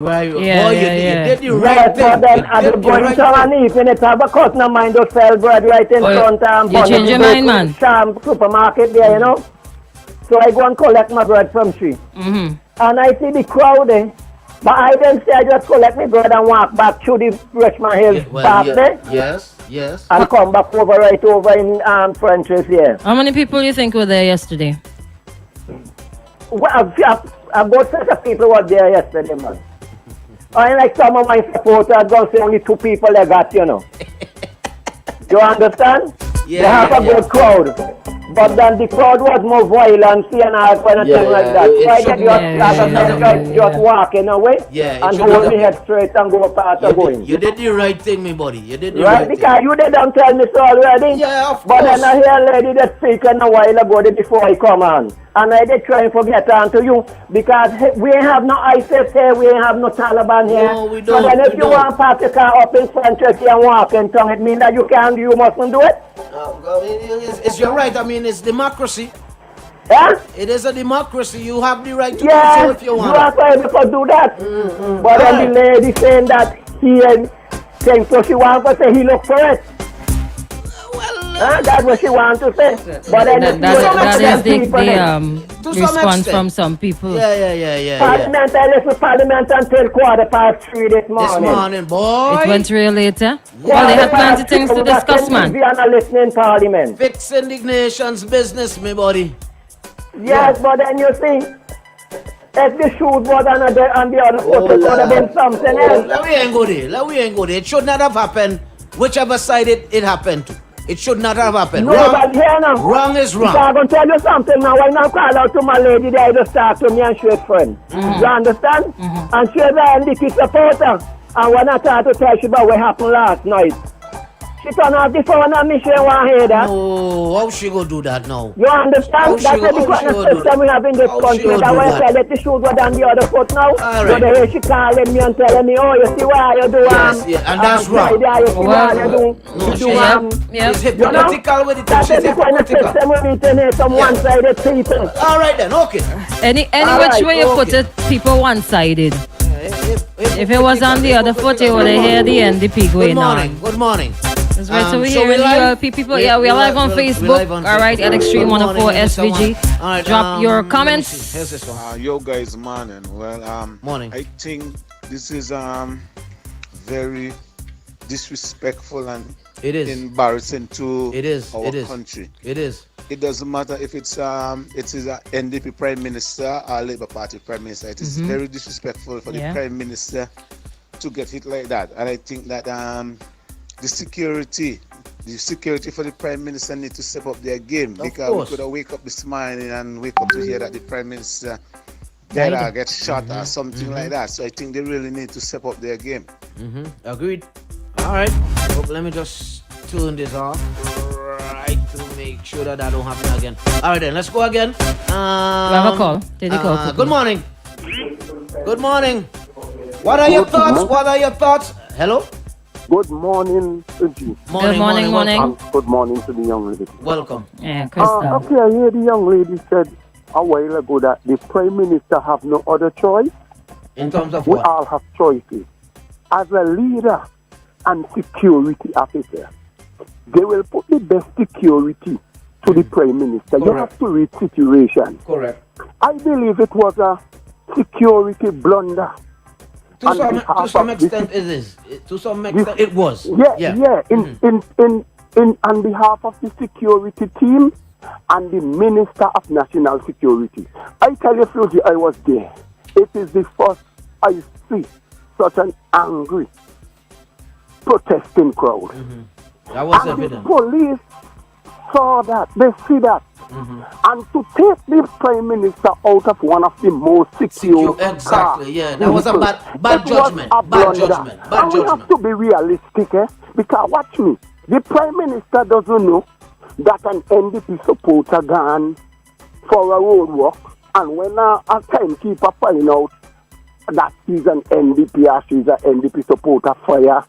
Right, Yeah, boy, yeah, you yeah. did the right thing. But then You I did was the going right to thing. an evening, it have a cousin of mine to sell bread right in front of you change your mind, man. Sham supermarket there, you know. So I go and collect my bread from she. Mm-hmm. And I see the crowd there. But I didn't say I just collect my bread and walk back through the Richmond Hill back there. Yes. And come back right over in French's here. How many people you think were there yesterday? Well, a good set of people were there yesterday, man. I like some of my supporters going to say only 2 people they got, you know. You understand? Yeah, they have a good crowd. But then the crowd was more violent and all kind of thing like that. So I get just walking away and hold me head straight and go past going. You did the right thing, me buddy. You did the right right because thing. you didn't tell me so already. Yeah, of But course. then I hear a lady that speaking a while ago before I come on. And I did try and forget on to you because we ain't have no ISIS here, we ain't have no Taliban here. No, we don't. So then if you want to park the car up in front of you and walk in town, it means that you mustn't do it? I mean, it's you're right. I mean, it's democracy. Yeah? It is a democracy. You have the right to do Yeah, so if you want. you are able to do that. But then the lady saying that he and saying so she wants to say he look for it. That's what she wants to say. But then that is the response from some people. Yeah. Parliament, I left for Parliament until 3:15 this morning. This morning, boy. It went real later. Well, they had plenty of things to discuss, man. We are not listening Parliament. Fix indignation's business, me buddy. Yes, but then you see, if the shoot was on the other foot, it would have been something else. Let we ain't go there. It should not have happened. Whichever side it happened to. It should not have happened. No, but here now. Wrong is wrong. So I'm going to tell you something now. When I call out to my lady, they just talk to me and she's friend. You understand? And she's an NDP supporter. And when I tried to tell she about what happened last night, she turned off the phone and me, she didn't want to hear that. No, how she gonna do that now? You understand? That's the kind of system we have in this country. That's why I said let the shoes go down the other foot now. All right. So they hear she calling me and telling me, oh, you see why you do Yes, and that's wrong. You see why you do. No, You do She's hypocritical with it. That's She's the kind of hypocritical. system we need to hear some one-sided people. All right then, okay. Any which way you put it, people one-sided. If it was on the other foot, you would have heard the NDP going on. Good morning. That's right, so we're so here we in live? people. We're live on Facebook. All right, at Extreme 104 SVG. All right, Drop your comments. Here's this one. Yo guys, morning. Well, Morning. I think this is very disrespectful and It is. embarrassing to It is. our It is. country. It is. It doesn't matter if it is a NDP Prime Minister or Labour Party Prime Minister. It is very disrespectful for the Prime Minister to get hit like that. And I think that the security for the Prime Minister need to step up their game, because we could have wake up this morning and wake up to hear that the Prime Minister dead or get shot or something like that. So I think they really need to step up their game. Agreed. All right. Let me just tune this off right to make sure that don't happen again. All right then, let's go again. We have a call. Take the call. Good morning. Good morning. What are your thoughts? What are your thoughts? Hello. Good morning, G. Morning. And good morning to the young lady. Welcome. Yeah, Crystal. Okay, I hear the young lady said a while ago that the Prime Minister have no other choice. In terms of We what? all have choices. As a leader and security officer, they will put the best security to the Prime Minister. You have to read situation. Correct. I believe it was a security blunder. To some extent, it is. To some extent, it was. Yeah. In on behalf of the security team and the Minister of National Security, I tell you, Fuji, I was there. It is the first I see such an angry, protesting crowd. That was And evident. the police saw that, they see that. And to take the Prime Minister out of one of the most secure Exactly, yeah. That was a bad it judgment. was a Bad blunder. judgment. Bad And we have judgment. to be realistic, because watch me. The Prime Minister doesn't know that an NDP supporter gone for a road walk, and when a timekeeper find out that he's an NDP or she's an NDP supporter, fire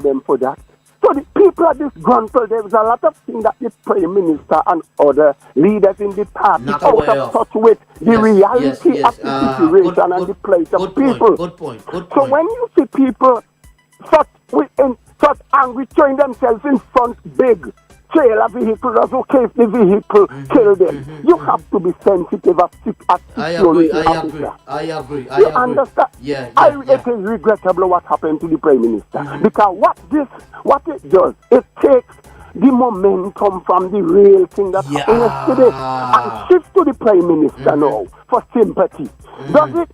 them for that. So the people at this Granville, there was a lot of things that the Prime Minister and other leaders in the party Not out aware of of. touch with the reality yes. of the situation and the plight of people. Good point. So when you see people such angry throwing themselves in front big trailer vehicle, that's okay if the vehicle kill them. You have to be sensitive as security officer. I agree. You understand? Yeah. It is regrettable what happened to the Prime Minister. Because what it does, it takes the momentum from the real thing that happened yesterday and shifts to the Prime Minister now for sympathy. Does it?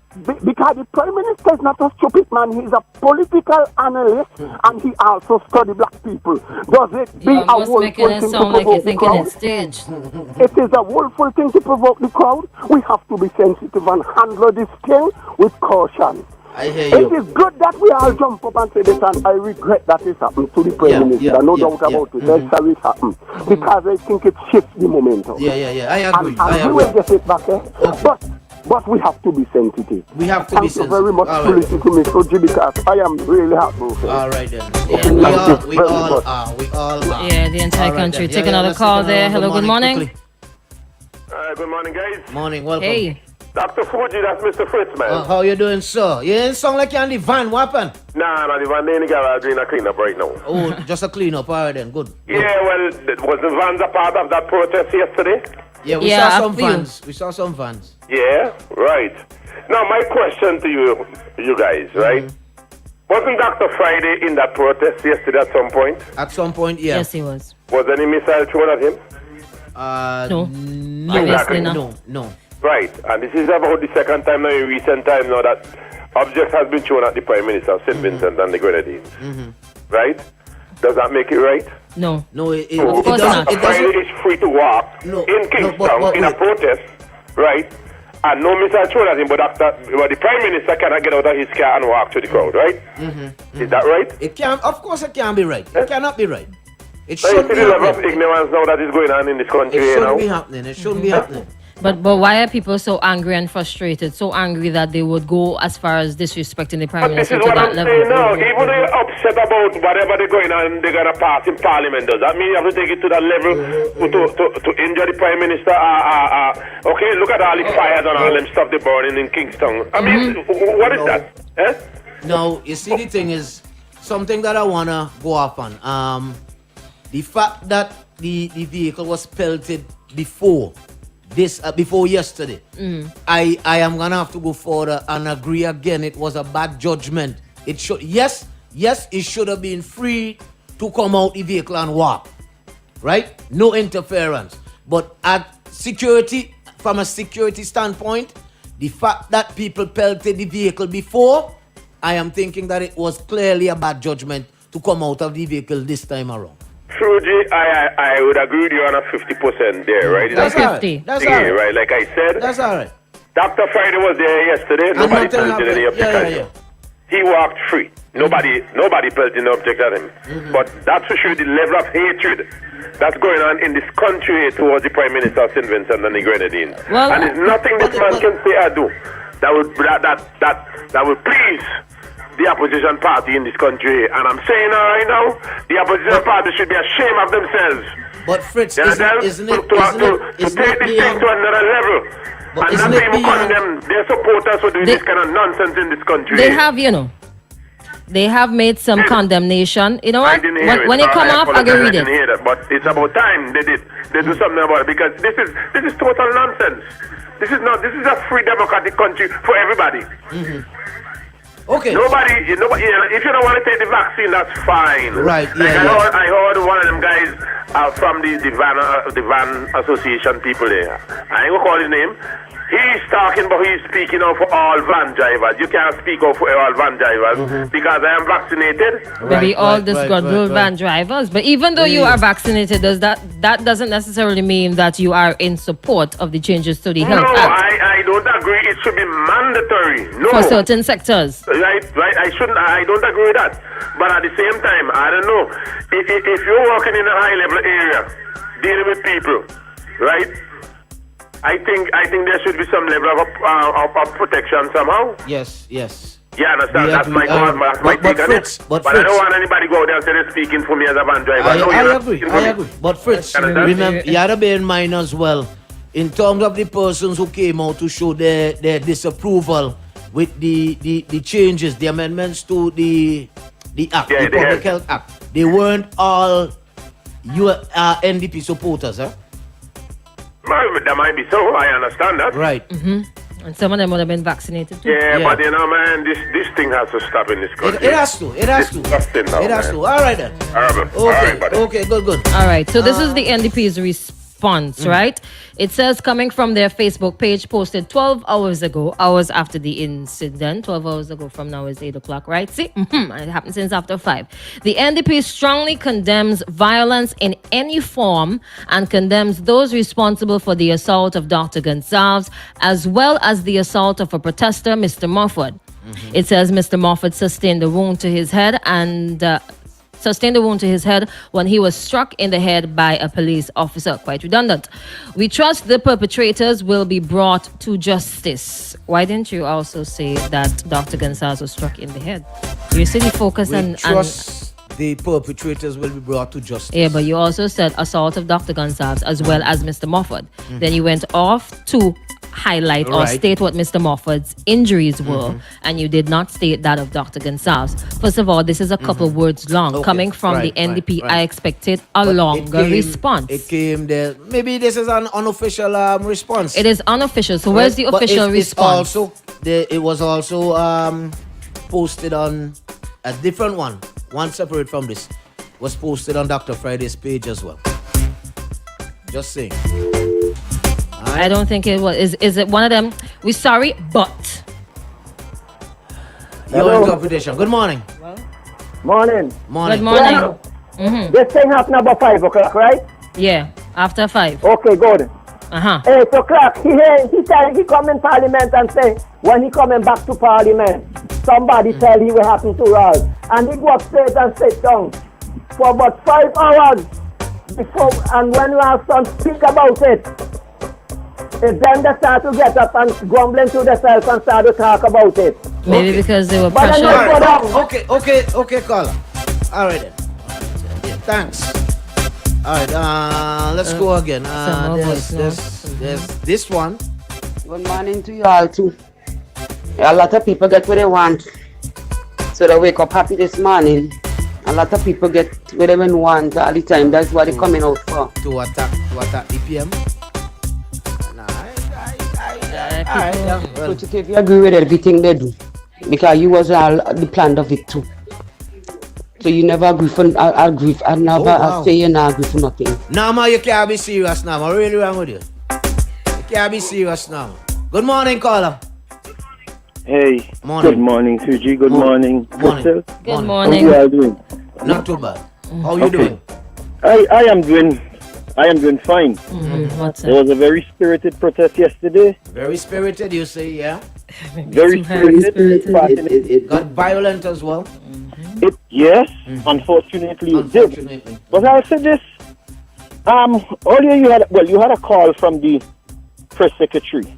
Because the Prime Minister is not a stupid man, he's a political analyst and he also studies black people. Does it be a woeful thing to provoke the crowd? It is a woeful thing to provoke the crowd. We have to be sensitive and handle this thing with caution. I hear you. It is good that we all jump up and say this, and I regret that it happened to the Prime Minister. No doubt about it. I'm sorry it happened. Because I think it shifts the momentum. Yeah. I agree. And we will get it back, But we have to be sensitive. We have to be sensitive. Thank you very much for listening to me, Soji, because I am really heartbroken. All right then. Yeah, we all are. Yeah, the entire country. Then. Take another call there. Hello, good morning. Good morning, guys. Morning, welcome. Hey. Dr. Fuji, that's Mr. Fritz, man. How you doing, sir? You ain't sound like you're on the van. What happened? Nah, the van in the garage doing a cleanup right now. Oh, just a clean up. All right then, good. Yeah, well, was the vans a part of that protest yesterday? Yeah, we saw some vans. We saw some vans. Yeah, right. Now, my question to you guys, right? Wasn't Dr. Friday in that protest yesterday at some point? At some point, yeah. Yes, he was. Was any missile thrown at him? No. Obviously not. No. Right, and this is about the second time now in recent time now that objects has been thrown at the Prime Minister of St. Vincent and the Grenadines. Right? Does that make it right? No. Of course not. Friday is free to walk in Kingstown in a protest, right? And no missile thrown at him, but the Prime Minister cannot get out of his car and walk to the crowd, right? Is that right? It can. Of course, it can be right. It cannot be right. It so should you see be the level of happening. ignorance now that is going on in this country, It you know? shouldn't be happening. It shouldn't be happening. But why are people so angry and frustrated? So angry that they would go as far as disrespecting the Prime But this Minister is to what that I'm level. saying now. Even though you're upset about whatever they're going on, they're going to pass in Parliament. Does that mean you have to take it to that level to injure the Prime Minister? Okay, look at all the fires and all them stuff they're burning in Kingstown. I mean, what is that? No, you see, the thing is something that I want to go off on. The fact that the vehicle was pelted before yesterday, I am gonna have to go further and agree again. It was a bad judgment. It should yes, it should have been free to come out the vehicle and walk, right? No interference. But from a security standpoint, the fact that people pelted the vehicle before, I am thinking that it was clearly a bad judgment to come out of the vehicle this time around. Trudy, I would agree with you on a 50% there, right? That's all right. 50. That's all right. Right, like I said. That's all right. Dr. Friday was there yesterday. Nobody pelted any object at him. He walked free. Nobody pelted any object at him. But that's to show the level of hatred that's going on in this country towards the Prime Minister of St. Vincent and the Grenadines. Well, and there's nothing this man can say or do that would please the opposition party in this country. And I'm saying right now, the opposition party should be ashamed of themselves. But Fritz, isn't it to take this thing to another level. But and not even condemn their supporters for doing this kind of nonsense in this country. They have made some condemnation. You know what? When it come up, I can read it. But it's about time they do something about it, because this is total nonsense. This is a free democratic country for everybody. Okay. Nobody, if you don't want to take the vaccine, that's fine. Right. I heard one of them guys from the van association people there. I ain't gonna call his name. He's talking, but he's speaking out for all van drivers. You can't speak out for all van drivers because I am vaccinated. Maybe all disgruntled van drivers. But even though you are vaccinated, that doesn't necessarily mean that you are in support of the changes to the Health Act. No, I don't agree. It should be mandatory. No. For certain sectors. Right. I don't agree with that. But at the same time, I don't know. If you're working in a high-level area, dealing with people, right? I think there should be some level of protection somehow. Yes. Yeah, understand. We That's agree. that's my take on it. But I Fritz, don't want anybody go there and say they're speaking for me as a van driver. I agree. But Fritz, remember, you have to bear in mind as well, in terms of the persons who came out to show their disapproval with the changes, the amendments to the act, the Public Health Act, they weren't all NDP supporters, huh? That might be so. I understand that. Right. And some of them would have been vaccinated too. Yeah, but you know, man, this thing has to stop in this country. It has to. It has to. Now, it has to. All right then. All right, Okay. all right, buddy. Okay. Good. All right. So this is the NDP's response, right? It says coming from their Facebook page, posted 12 hours ago, hours after the incident. 12 hours ago from now is 8 o'clock, right? See? It happened since after 5. The NDP strongly condemns violence in any form and condemns those responsible for the assault of Dr. Gonsalves, as well as the assault of a protester, Mr. Mofford. It says Mr. Mofford sustained a wound to his head when he was struck in the head by a police officer. Quite redundant. We trust the perpetrators will be brought to justice. Why didn't you also say that Dr. Gonsalves was struck in the head? You said you focus We trust the perpetrators will be brought to justice. Yeah, but you also said assault of Dr. Gonsalves as well as Mr. Mofford. Then you went off to highlight or state what Mr. Mofford's injuries were, and you did not state that of Dr. Gonsalves. First of all, this is a couple words long. Okay. Coming from the NDP, I expected a But longer response. It came there. Maybe this is an unofficial response. It is unofficial. So where's the official response? It was also posted on a different one separate from this, was posted on Dr. Friday's page as well. Just saying. I don't think it was. Is it one of them? We're sorry, but. Your interpretation. Good morning. Morning. Good morning. This thing happened about 5 o'clock, right? Yeah, after 5. Okay, good. 8 o'clock, he come in Parliament and say, when he coming back to Parliament, somebody tell he what happened to us. And he go upstairs and sit down for about 5 hours before, and when our son speak about it, then they start to get up and grumbling to themselves and start to talk about it. Maybe because they were But pressured. Okay, caller. All right then. Yeah, thanks. All right, let's go again. There's this one. Good morning to you all too. A lot of people get what they want, so they wake up happy this morning. A lot of people get what they want all the time. That's what they're coming out for. To attack EPM. But if you agree with everything they do, because you was all the plan of it too. So you never agree for I never say you not agree for nothing. Nama, you can't be serious now. I'm really wrong with you. You can't be serious now. Good morning, caller. Hey, morning. Good morning, Suji. Good morning, Crystal. Good morning. How you all doing? Not too bad. How you doing? I am doing fine. There was a very spirited protest yesterday. Very spirited, you say, yeah? Very spirited. It got violent as well. Yes, unfortunately it did. But I'll say this. Earlier you had a call from the press secretary.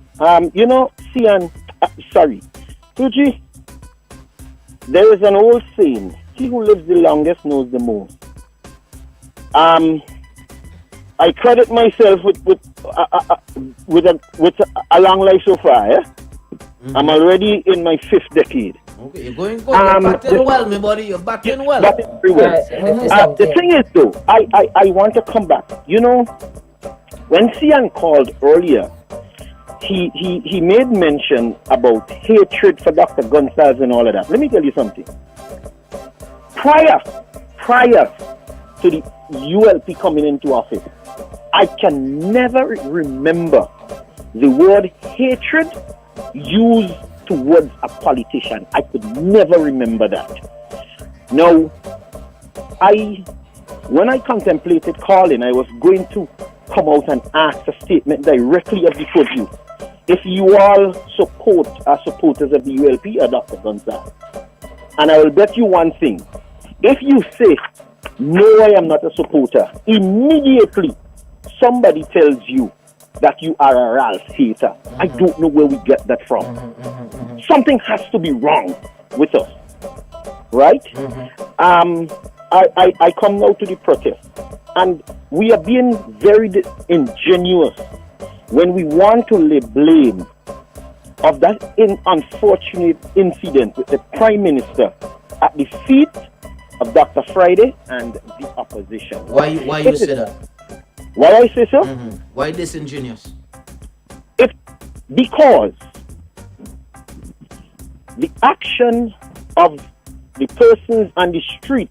Suji, there is an old saying, he who lives the longest knows the most. I credit myself with a long life so far. Yeah? I'm already in my 5th decade. Okay, you're going good. You're battling well, my buddy. You're battling well. Battling very well. The thing is, though, I want to come back. You know, when Sian called earlier, he made mention about hatred for Dr. Gonsalves and all of that. Let me tell you something. Prior to the ULP coming into office, I can never remember the word hatred used towards a politician. I could never remember that. Now, when I contemplated calling, I was going to come out and ask a statement directly of the two of you. If you all are supporters of the ULP or Dr. Gonsalves. And I will bet you one thing. If you say, no, I am not a supporter, immediately somebody tells you that you are a Ralph hater. I don't know where we get that from. Something has to be wrong. with us, right? I come now to the protest, and we are being very ingenuous when we want to lay blame of that unfortunate incident with the Prime Minister at the feet of Dr. Friday and the opposition. Why you say that? Why I say so? Why disingenuous? Because the action of the persons on the street,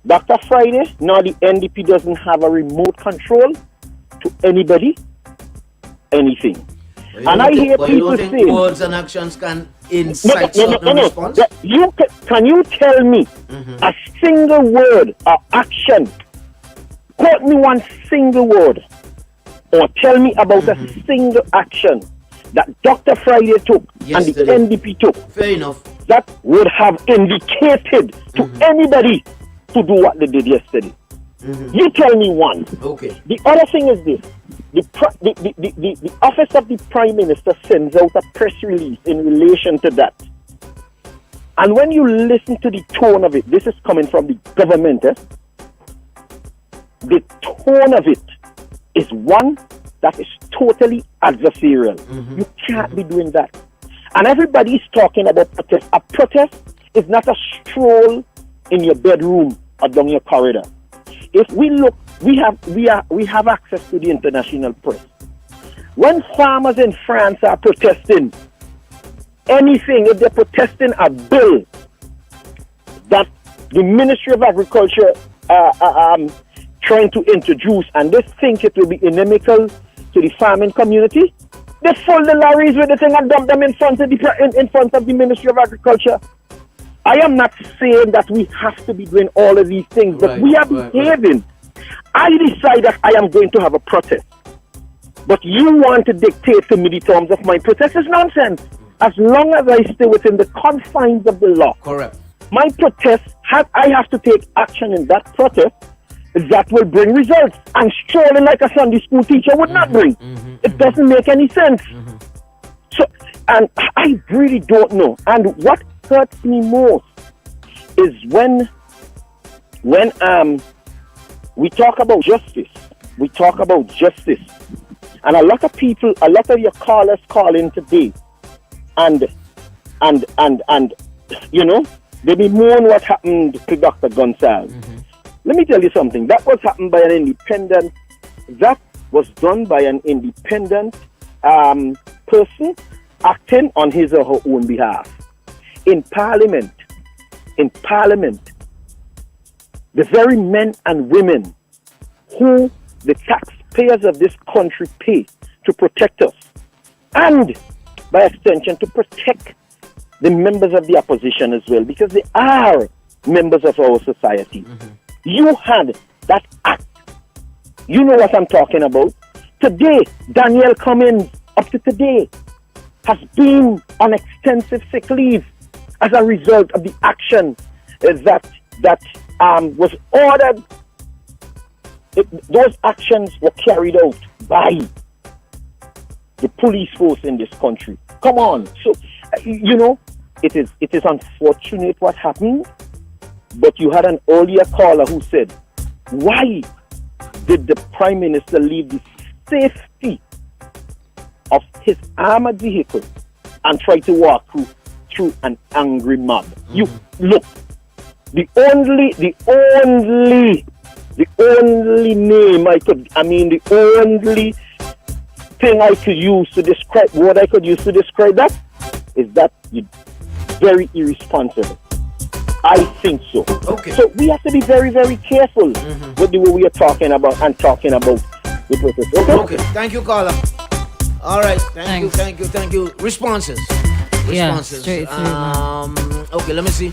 Dr. Friday, nor the NDP doesn't have a remote control to anybody, anything. And I hear people say, words and actions can incite certain response? Can you tell me a single word or action? Quote me one single word, or tell me about a single action that Dr. Friday took and the NDP took. Fair enough. That would have indicated to anybody to do what they did yesterday. You tell me one. Okay. The other thing is this. The office of the Prime Minister sends out a press release in relation to that. And when you listen to the tone of it, this is coming from the government, the tone of it is one that is totally adversarial. You can't be doing that. And everybody is talking about protest. A protest is not a stroll in your bedroom or down your corridor. If we look, we have access to the international press. When farmers in France are protesting anything, if they're protesting a bill that the Ministry of Agriculture trying to introduce, and they think it will be inimical to the farming community, they fill the lorries with the thing and dump them in front of the Ministry of Agriculture. I am not saying that we have to be doing all of these things, but we are behaving. I decide that I am going to have a protest, but you want to dictate to me the terms of my protest is nonsense. As long as I stay within the confines of the law. Correct. My protest, I have to take action in that protest that will bring results. And strolling like a Sunday school teacher would not bring. It doesn't make any sense. So, and I really don't know. And what hurts me most is when we talk about justice. We talk about justice. And a lot of people, a lot of your callers call in today and you know, they bemoan what happened to Dr. Gonsalves. Let me tell you something. That was happened by an independent. That was done by an independent person acting on his or her own behalf. In Parliament, the very men and women who the taxpayers of this country pay to protect us, and by extension to protect the members of the opposition as well, because they are members of our society. You had that act. You know what I'm talking about. Today, Daniel Cummins, up to today, has been on extensive sick leave as a result of the action that was ordered. Those actions were carried out by the police force in this country. Come on. So, you know, it is unfortunate what happened, but you had an earlier caller who said, why did the Prime Minister leave the safety of his armored vehicle and try to walk through an angry mob? You look, the only name the only thing I could use to describe that is that you're very irresponsible. I think so. Okay. So we have to be very, very careful with the way we are talking about the protest. Okay. Thank you, caller. All right. Thank you. Responses. Yeah, straight through, okay, let me see.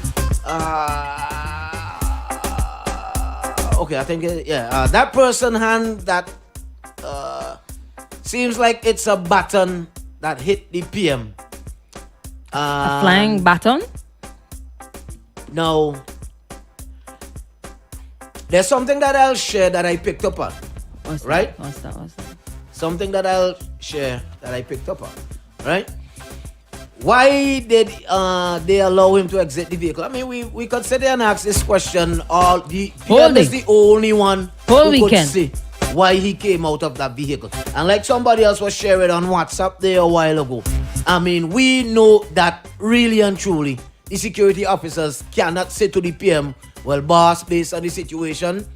Okay, I think that person hand that seems like it's a button that hit the PM. A flying baton? No. There's something that I'll share that I picked up on. What's right? What's that? Something that I'll share that I picked up on. Right? Why did they allow him to exit the vehicle? I mean, we could sit there and ask this question. PM is the only one who could see why he came out of that vehicle. And like somebody else was sharing on WhatsApp there a while ago, I mean, we know that really and truly the security officers cannot say to the PM, well, boss, based on the situation,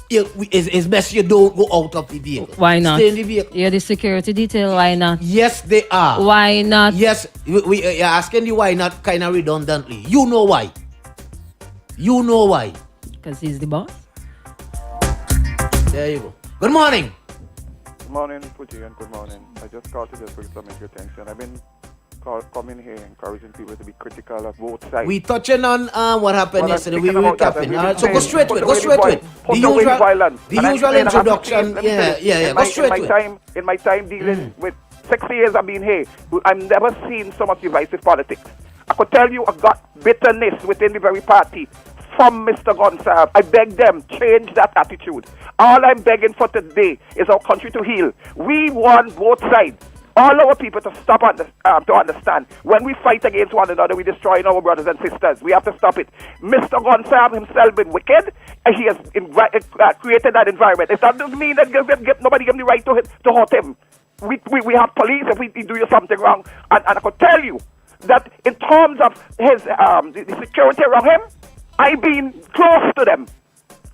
it's best you don't go out of the vehicle. Why not? Stay in the vehicle. You're the security detail. Why not? Yes, they are. Why not? Yes, you're asking the why not kind of redundantly. You know why. You know why. Because he's the boss. There you go. Good morning. Good morning, Fuji, and good morning. I just called to just bring some of your attention. I've been coming here encouraging people to be critical of both sides. We touching on what happened yesterday. We recapping. That, so go straight to it. Go straight to it. The usual introduction. Yeah. Go straight to it. In my time dealing with 60 years I've been here, I've never seen so much divisive politics. I could tell you I got bitterness within the very party from Mr. Gonsalves. I beg them, change that attitude. All I'm begging for today is our country to heal. We want both sides. All our people to stop to understand. When we fight against one another, we destroy our brothers and sisters. We have to stop it. Mr. Gonsalves himself been wicked. He has created that environment. If that doesn't mean that nobody gives the right to hurt him. We have police if we do something wrong. And I could tell you that in terms of his the security around him, I've been close to them.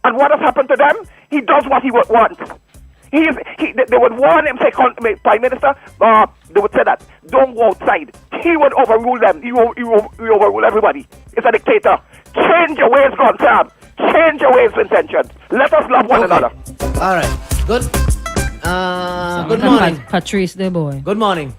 And what has happened to them? He does what he would want. They would warn him, say, Prime Minister, they would say that, don't go outside. He would overrule them. He overrule everybody. It's a dictator. Change your ways, Gonsalves. Change your ways, intentions. Let us love one another. All right. Good. Good morning. Patrice, the boy. Good morning.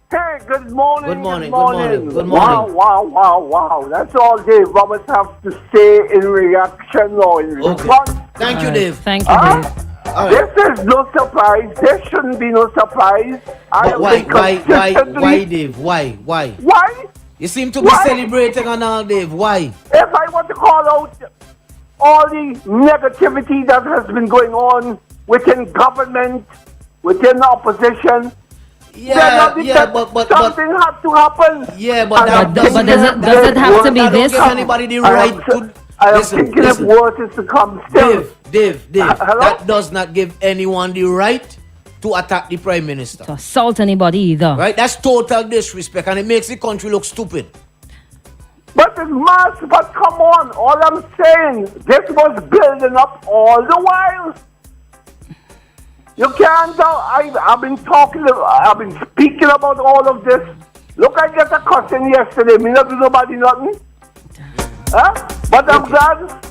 Hey, good morning. Good morning. Good morning. Wow. That's all Dave Roberts has to say in reaction or in response. Thank you, Dave. Thank you, Dave. Right. This is no surprise. There shouldn't be no surprise. Why, Dave? Why? Why? You seem to be celebrating and all, Dave. Why? If I want to call out all the negativity that has been going on within government, within the opposition, but something has to happen. Yeah, but does it have to be this? Don't give anybody the right to. I am thinking of what is to come still. Dave, that does not give anyone the right to attack the Prime Minister. To assault anybody either. Right? That's total disrespect and it makes the country look stupid. But it's mass, but come on. All I'm saying, this was building up all the while. You can't, I've been speaking about all of this. Look, I get a cussing yesterday. Me not do nobody nothing. But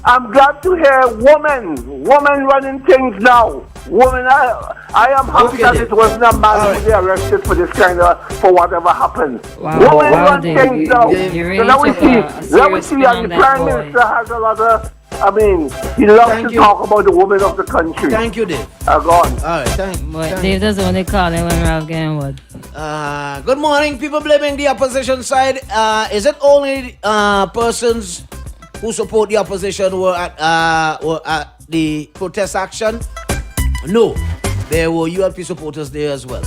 I'm glad to hear woman running things now. Woman, I am happy that it wasn't a man who was arrested for this kind of, for whatever happened. Women run things now. So let me see, and the Prime Minister has a lot of, he loves to talk about the women of the country. Thank you, Dave. Go on. All right, thank you. Dave doesn't want to call him when Ralph getting what? Good morning. People blaming the opposition side. Is it only persons who support the opposition were at the protest action? No. There were ULP supporters there as well.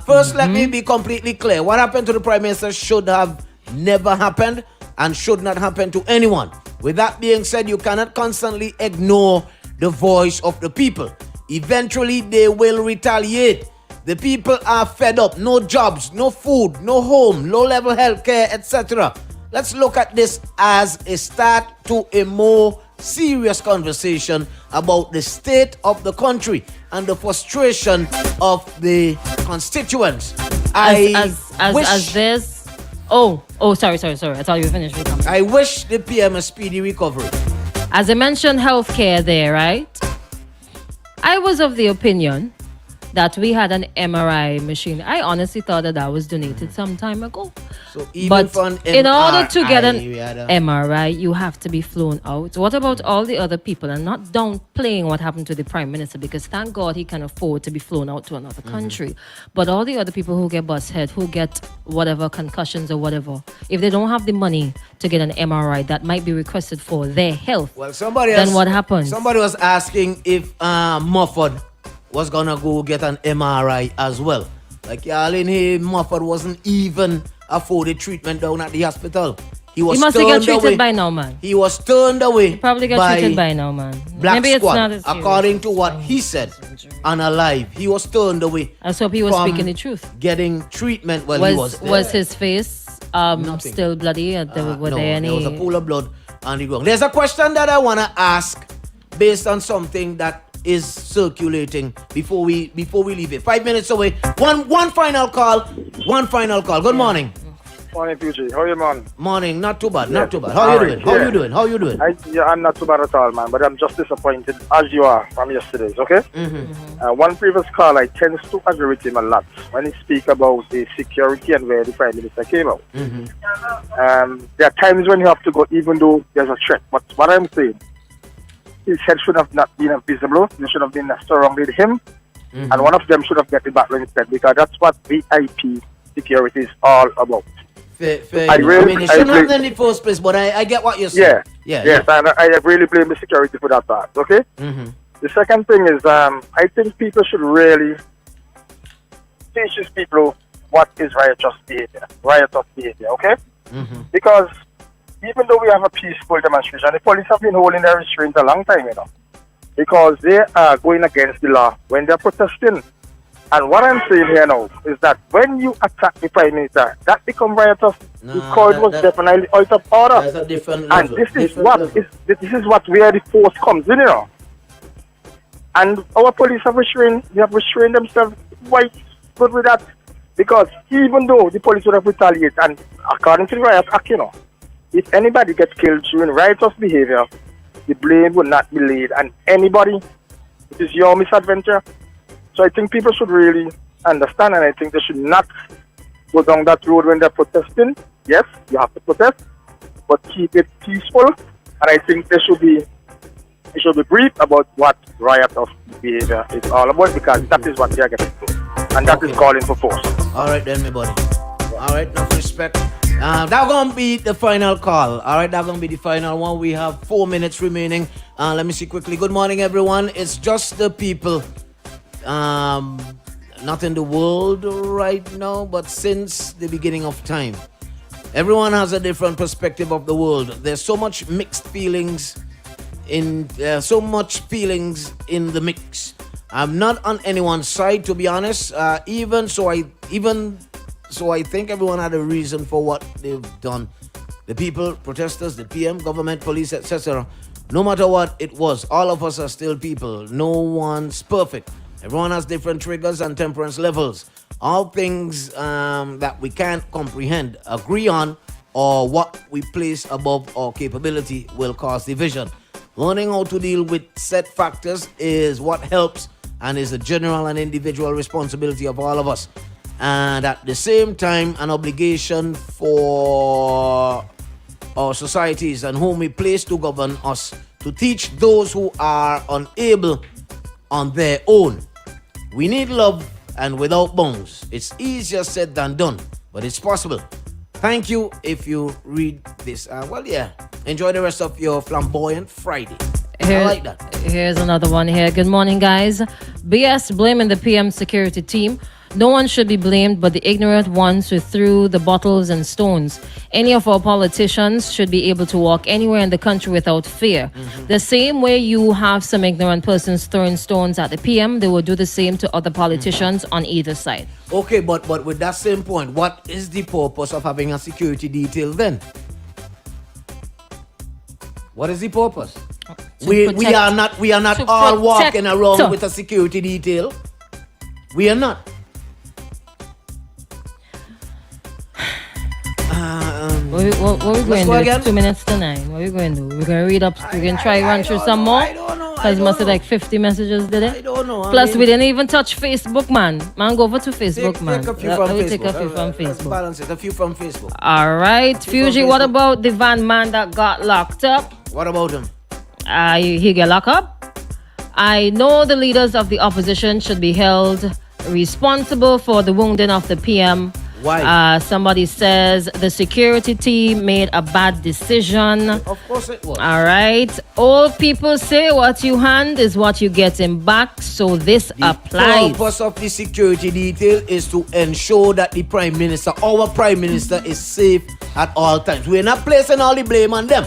First, let me be completely clear. What happened to the Prime Minister should have never happened and should not happen to anyone. With that being said, you cannot constantly ignore the voice of the people. Eventually, they will retaliate. The people are fed up. No jobs, no food, no home, low-level healthcare, etc. Let's look at this as a start to a more serious conversation about the state of the country and the frustration of the constituents. Sorry. I thought you were finished with something. I wish the PM a speedy recovery. As I mentioned healthcare there, right? I was of the opinion that we had an MRI machine. I honestly thought that was donated some time ago. So even for an in order to get an MRI, MRI, you have to be flown out. What about all the other people? And not downplaying what happened to the Prime Minister, because thank God he can afford to be flown out to another country. But all the other people who get bust head, who get whatever concussions or whatever, if they don't have the money to get an MRI that might be requested for their health, then what happens? Somebody was asking if Mufford was gonna go get an MRI as well. Like y'all in here, Moffat wasn't even afforded treatment down at the hospital. He was He must have turned got treated away. by now, man. He was turned away. Probably got by treated by now, man. Black Maybe it's Squad, not as serious. according to what he said. Unalive, he was turned away. I hope he was from speaking the truth. Getting treatment. Well, he was there. Was his face still bloody? Were No, there any? there was a pool of blood on the ground. There's a question that I want to ask based on something that is circulating before we leave it. 5 minutes away. One final call. Good morning. Morning, PG. How are you, man? Morning. Not too bad. Not too bad. How you doing? I'm not too bad at all, man. But I'm just disappointed, as you are, from yesterday's, okay? One previous call, I tend to agree with him a lot when he speak about the security and where the Prime Minister came out. There are times when you have to go, even though there's a threat. But what I'm saying, his head should have not been visible. They should have been surrounded him. And one of them should have got the back instead, because that's what VIP security is all about. Fair. It shouldn't have in the first place, but I get what you're saying. Yes, and I really blame the security for that part, okay? The second thing is, I think people should really teach these people what is riotous behavior, okay? Because even though we have a peaceful demonstration, the police have been holding their restraint a long time, because they are going against the law when they're protesting. And what I'm saying here now is that when you attack the Prime Minister, that becomes riotous. The crowd was definitely out of order. That's a different and level. this is what where the force comes in, And our police have restrained themselves quite good with that. Because even though the police would have retaliated, and according to the riot act, if anybody gets killed during riotous behavior, the blame would not be laid on anybody. It is your misadventure. So I think people should really understand, and I think they should not go down that road when they're protesting. Yes, you have to protest, but keep it peaceful. And I think they should be brief about what riotous behavior is all about, because that is what they are getting to, and that is calling for force. All right then, my buddy. All right, enough respect. That's gonna be the final call. All right, that's gonna be the final one. We have 4 minutes remaining. Let me see quickly. Good morning, everyone. It's just the people. Not in the world right now, but since the beginning of time, everyone has a different perspective of the world. There's so much mixed feelings in the mix. I'm not on anyone's side, to be honest. Even so, I think everyone had a reason for what they've done. The people, protesters, the PM, government, police, etc. No matter what it was, all of us are still people. No one's perfect. Everyone has different triggers and temperance levels. All things that we can't comprehend, agree on, or what we place above our capability will cause division. Learning how to deal with set factors is what helps and is a general and individual responsibility of all of us. And at the same time, an obligation for our societies and whom we place to govern us to teach those who are unable on their own. We need love and without bounds. It's easier said than done, but it's possible. Thank you if you read this. Enjoy the rest of your flamboyant Friday. I like that. Here's another one here. Good morning, guys. BS blaming the PM security team. No one should be blamed but the ignorant ones who threw the bottles and stones. Any of our politicians should be able to walk anywhere in the country without fear. The same way you have some ignorant persons throwing stones at the PM, they will do the same to other politicians on either side. Okay, but with that same point, what is the purpose of having a security detail then? What is the purpose? We are not all walking around with a security detail. We are not. What are we going to do? It's 2 minutes to 9. What are we going to do? We're going to read up. We're going to try run through some more. I don't know. Because must have like 50 messages, did it? I don't know. Plus, we didn't even touch Facebook, man. Man, go over to Facebook, man. Take a few from Facebook. Take a few from Facebook. Balance it. A few from Facebook. All right. Fuji, what about the van man that got locked up? What about him? He get locked up? I know the leaders of the opposition should be held responsible for the wounding of the PM. Why? Somebody says the security team made a bad decision. Of course it was. All right. Old people say what you hand is what you get in back, so this The applies. purpose of the security detail is to ensure that the Prime Minister, our Prime Minister, is safe at all times. We're not placing all the blame on them.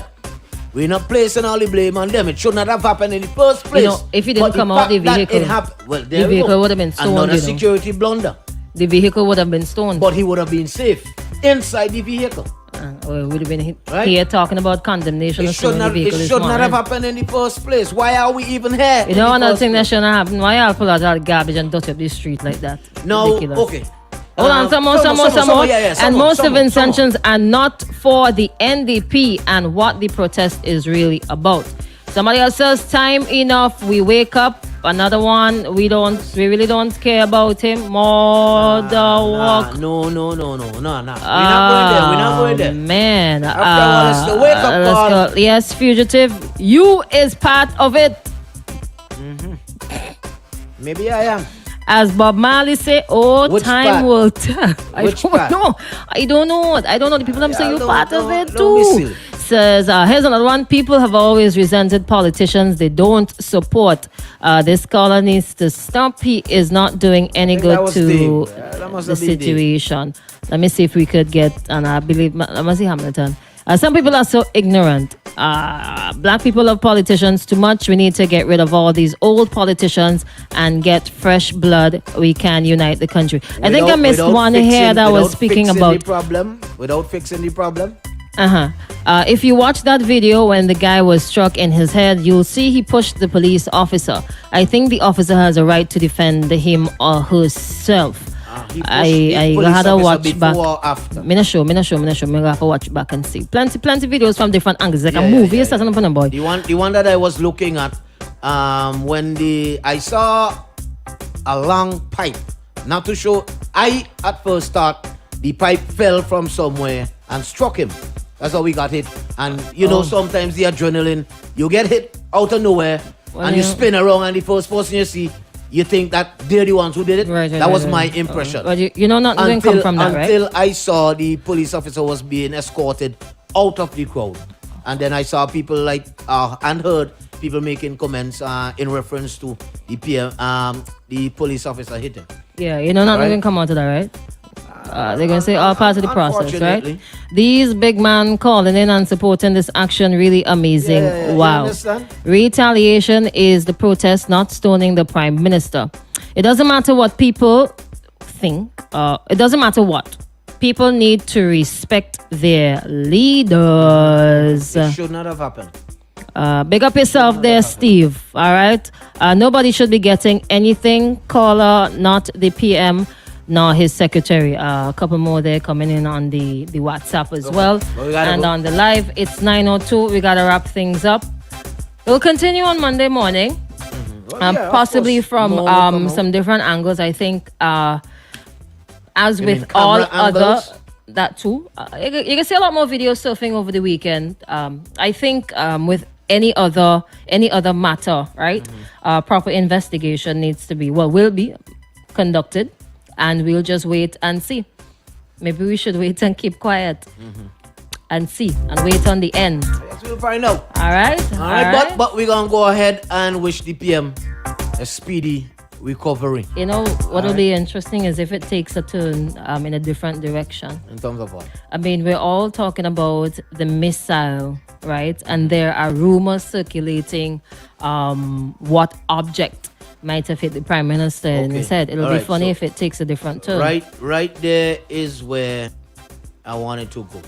We're not placing all the blame on them. It should not have happened in the first place. You know, if it didn't But come the out, the fact that vehicle, it happened, well, the there we vehicle go. would have been stoned. Another You know. security blunder. The vehicle would have been stoned. But he would have been safe inside the vehicle. Or would have been Right? here talking about condemnation. It of should stolen not, vehicle it this should not morning. have happened in the first place. Why are we even here? You know another thing that shouldn't happen? Why y'all pull out all the garbage and dust up the street like that? No, Ridiculous. okay. Hold on, some more. Yeah, And most of the intentions are not for the NDP and what the protest is really about. Somebody else says, time enough. We wake up. Another one, we really don't care about him. More the walk. No. We're not going there. Man. After all, it's the wake up let's call. go. Yes, fugitive. You is part of it. Maybe I am. As Bob Marley say, oh, Which time part? will tell. I Which don't part? know. I don't know. The people them say you part of it don't be too. silly. Says, here's another one. People have always resented politicians they don't support. This caller needs to stop. He is not doing any think that good was to Dave. That must the have been Dave. situation. Let me see if we could get, and I believe, let me see Hamilton. Some people are so ignorant. Black people love politicians too much. We need to get rid of all these old politicians and get fresh blood. We can unite the country. I think I missed one here that was speaking about without fixing the problem. if you watch that video when the guy was struck in his head, you'll see he pushed the police officer. I think the officer has a right to defend him or herself. I had to watch back. Me not sure. Me have to watch back and see. Plenty videos from different angles. Like a movie, you're starting up on a boy. The one that I was looking at, when I saw a long pipe. Not to show, I at first thought the pipe fell from somewhere and struck him. That's how we got hit. And you know, sometimes the adrenaline, you get hit out of nowhere and you spin around, and the first person you see, you think that they're the ones who did it. That was my impression. But you know, nothing didn't come from that, right? Until I saw the police officer was being escorted out of the crowd. And then I saw people and heard people making comments in reference to the PM, the police officer hit him. Yeah, you know, nothing can come out of that, right? They're going to say all part of the process, right? These big men calling in and supporting this action, really amazing. Wow. Retaliation is the protest, not stoning the Prime Minister. It doesn't matter what people think. It doesn't matter what. People need to respect their leaders. It should not have happened. Big up yourself there, Steve. All right. Nobody should be getting anything. Caller, not the PM, nor his secretary. A couple more there coming in on the WhatsApp as well. And on the live, it's 9:02. We got to wrap things up. We'll continue on Monday morning. Possibly from some different angles. I think, as with all other... That too. You can see a lot more video surfing over the weekend. I think with any other matter, right? Proper investigation needs to be will be conducted, and we'll just wait and see. Maybe we should wait and keep quiet and see and wait on the end. Yes, we'll find out. All right. But we're gonna go ahead and wish the PM a speedy recovery. You know what will be interesting is if it takes a turn in a different direction. In terms of what? I mean, we're all talking about the missile, right? And there are rumors circulating what object might have hit the Prime Minister in his head. It'll be funny if it takes a different turn. Right there is where I wanted to go.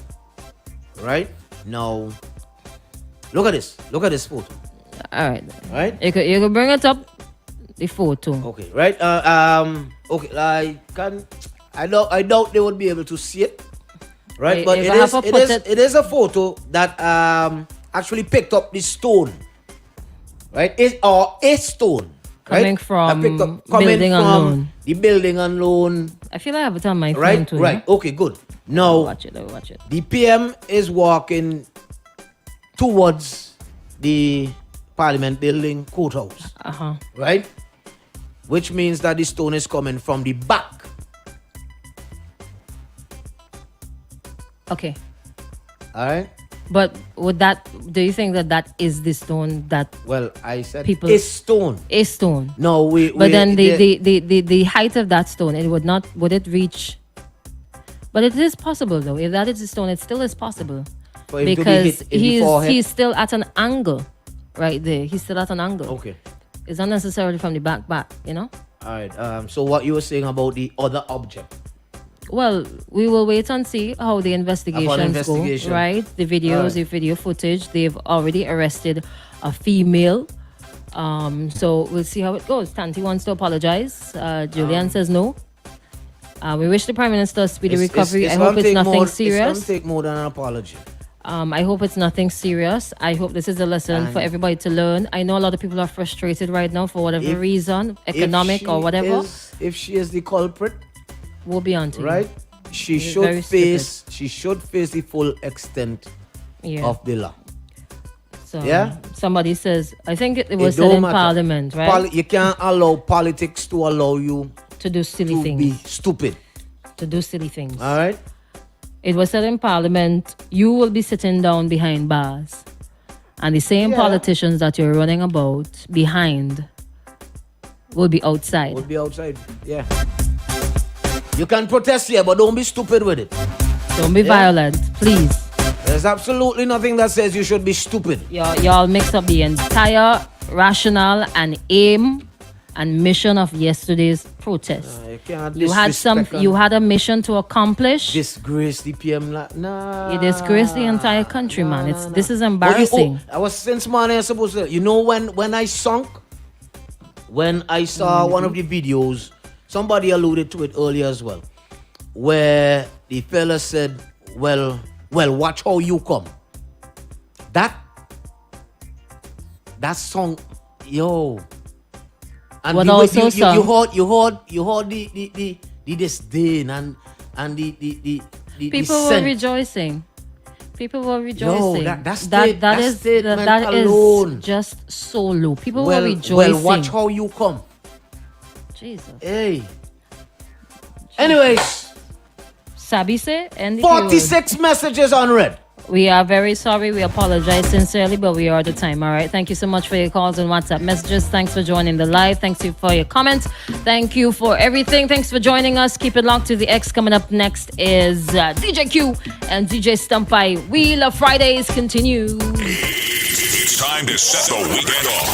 Right? Now, look at this. Look at this photo. All right. Right? You could bring it up. The photo. Okay, right. Okay. I doubt they would be able to see it. Right, but it is a photo that actually picked up the stone. Right, a stone. Coming from building on loan. The building on loan. I feel like I have it on my phone too. Right. Okay. Good. Now, watch it. The PM is walking towards the Parliament building courthouse. Right? Which means that the stone is coming from the back. Okay. All right. But do you think that is the stone that Well, I said people a stone. A stone. No, But then the height of that stone, would it reach? But it is possible though. If that is the stone, it still is possible. For him to be Because hit in the forehead? he's still at an angle right there. He's still at an angle. Okay. It's not necessarily from the back, you know? All right. So what you were saying about the other object? Well, we will wait and see how the investigations investigation. go, right? The videos, Right. the video footage. They've already arrested a female. So we'll see how it goes. Tanti wants to apologize. Julian says no. We wish the Prime Minister a speedy recovery. I hope it's nothing serious. It's going to take more than an apology. I hope it's nothing serious. I hope this is a lesson for everybody to learn. I know a lot of people are frustrated right now for whatever reason, economic or whatever. If she is the culprit, we'll be on to you. right? She should face the full extent of the law. So Yeah? somebody says, I think it was It said don't in matter. Parliament, right? You can't allow politics to allow you to do silly to things. be stupid. To do silly things. All right? It was said in Parliament, you will be sitting down behind bars. And the same politicians that you're running about behind will be outside. Would be outside. Yeah. You can protest here, but don't be stupid with it. Don't be violent, please. There's absolutely nothing that says you should be stupid. Y'all mix up the entire rationale and aim and mission of yesterday's protest. You can't You had a mission to accomplish. disgrace the PM. Nah. You disgrace the entire country, man. This is embarrassing. I was since morning supposed to. You know when I saw one of the videos, somebody alluded to it earlier as well, where the fella said, well, watch how you come. That song, yo. And What the way also you heard the disdain and the People were dissent. rejoicing. People were rejoicing. That is just so low. People were rejoicing. Well, watch how you come. Jesus. Hey. Anyways, Sabi say, NDP 46 messages unread. We are very sorry. We apologize sincerely, but we are at the time. All right. Thank you so much for your calls and WhatsApp messages. Thanks for joining the live. Thanks for your comments. Thank you for everything. Thanks for joining us. Keep it locked to the X. Coming up next is DJ Q and DJ Stumpy. Wheel of Fridays continues. It's time to set the weekend off.